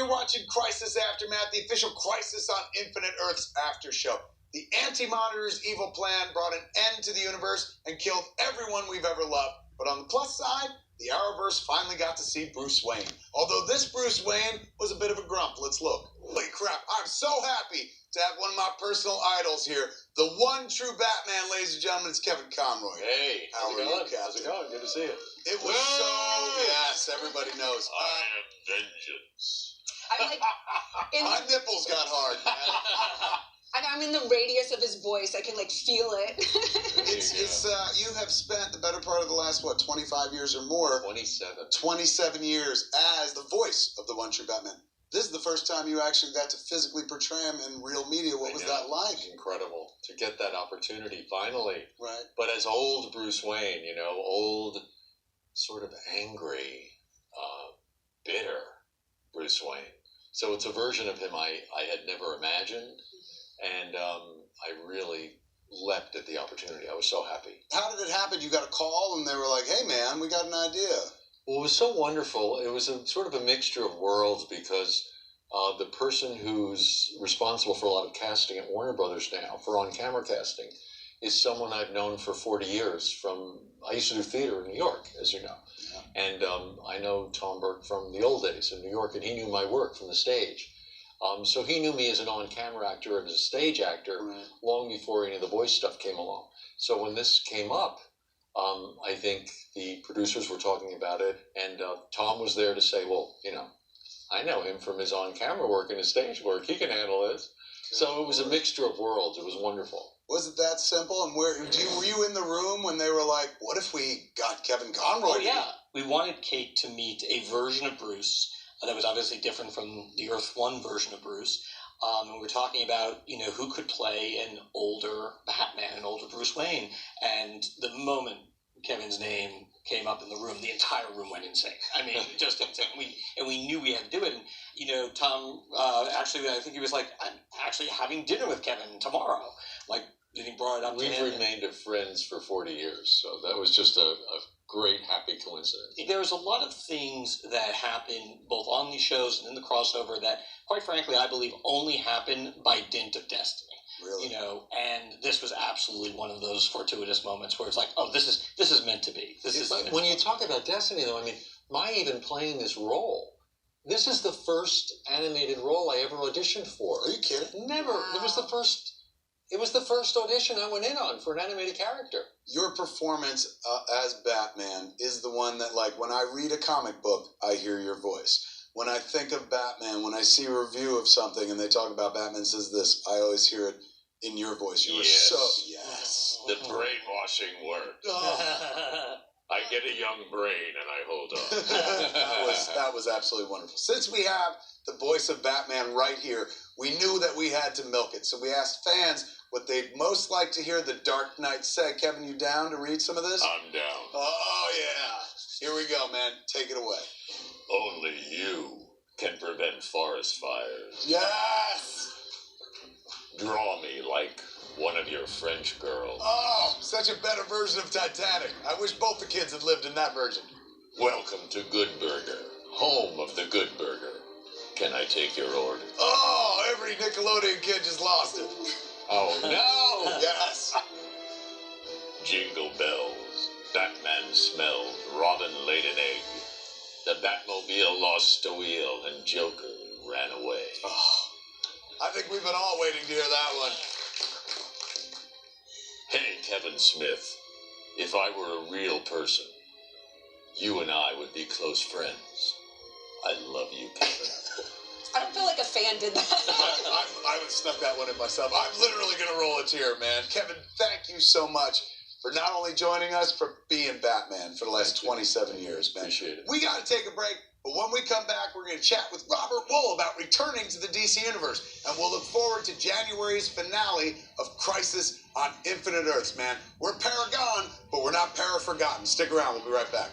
you're watching Crisis Aftermath, the official Crisis on Infinite Earths after show. The Anti-Monitor's evil plan brought an end to the universe and killed everyone we've ever loved. But on the plus side, the Arrowverse finally got to see Bruce Wayne. Although this Bruce Wayne was a bit of a grump. Let's look. Holy crap, I'm so happy to have one of my personal idols here. The one true Batman, ladies and gentlemen, it's Kevin Conroy. Hey, how are you, Captain? How's it going? Good to see you. It was so... Yes, everybody knows. I am vengeance. I'm like... My nipples got hard, man. And I'm in the radius of his voice. I can, like, feel it. You have spent the better part of the last, 25 years or more? 27. 27 years as the voice of the one true Batman. This is the first time you actually got to physically portray him in real media. What was that like? Incredible to get that opportunity finally. Right. But as old Bruce Wayne, old, sort of angry, bitter Bruce Wayne. So it's a version of him I had never imagined. And I really leapt at the opportunity. I was so happy. How did it happen? You got a call and they were like, hey, man, we got an idea. Well, it was so wonderful. It was a sort of a mixture of worlds because the person who's responsible for a lot of casting at Warner Brothers now, for on-camera casting, is someone I've known for 40 years. I used to do theater in New York, as you know. Yeah. And I know Tom Burke from the old days in New York, and he knew my work from the stage. So he knew me as an on-camera actor and as a stage actor long before any of the voice stuff came along. So when this came up, I think the producers were talking about it, and Tom was there to say, well, I know him from his on-camera work and his stage work. He can handle this. So it was a mixture of worlds. It was wonderful. Was it that simple? And were you in the room when they were like, what if we got Kevin Conroy? Oh, yeah. We wanted Kate to meet a version of Bruce that was obviously different from the Earth 1 version of Bruce. And we were talking about, who could play an older Batman, an older Bruce Wayne. And the moment Kevin's name came up in the room, the entire room went insane. I mean, just insane. We knew we had to do it. And, Tom, actually, I think he was like, I'm actually having dinner with Kevin tomorrow. Like, he brought it up to him. We've remained friends for 40 years, so that was just a great, happy coincidence. There's a lot of things that happen both on these shows and in the crossover that, quite frankly, I believe only happen by dint of destiny. Really? And this was absolutely one of those fortuitous moments where it's like, oh, this is meant to be. When you talk about destiny, though, my even playing this role, this is the first animated role I ever auditioned for. Are you kidding? Never. Wow. It was the first audition I went in on for an animated character. Your performance as Batman is the one that, like, when I read a comic book, I hear your voice. When I think of Batman, when I see a review of something and they talk about Batman says this, I always hear it in your voice. You were so... Yes. The brainwashing worked. Oh. I get a young brain and I hold on. that was absolutely wonderful. Since we have the voice of Batman right here, we knew that we had to milk it. So we asked fans what they'd most like to hear the Dark Knight say. Kevin, you down to read some of this? I'm down. Oh, yeah. Here we go, man. Take it away. Only you can prevent forest fires. Yes! Draw me like one of your French girls. Oh, such a better version of Titanic. I wish both the kids had lived in that version. Welcome to Good Burger, home of the Good Burger. Can I take your order? Oh, every Nickelodeon kid just lost it. Oh, no! Yes. Jingle bells. Batman smelled. Robin laid an egg. The Batmobile lost a wheel and Joker ran away. Oh, I think we've been all waiting to hear that one. Hey, Kevin Smith, if I were a real person, you and I would be close friends. I love you, Kevin. I don't feel like a fan did that. I would have snuck that one in myself. I'm literally going to roll a tear, man. Kevin, thank you so much for not only joining us, for being Batman for the last 27 years, man. Appreciate it. We got to take a break, but when we come back, we're going to chat with Robert Wool about returning to the DC Universe, and we'll look forward to January's finale of Crisis on Infinite Earths, man. We're Paragon, but we're not para-forgotten. Stick around. We'll be right back.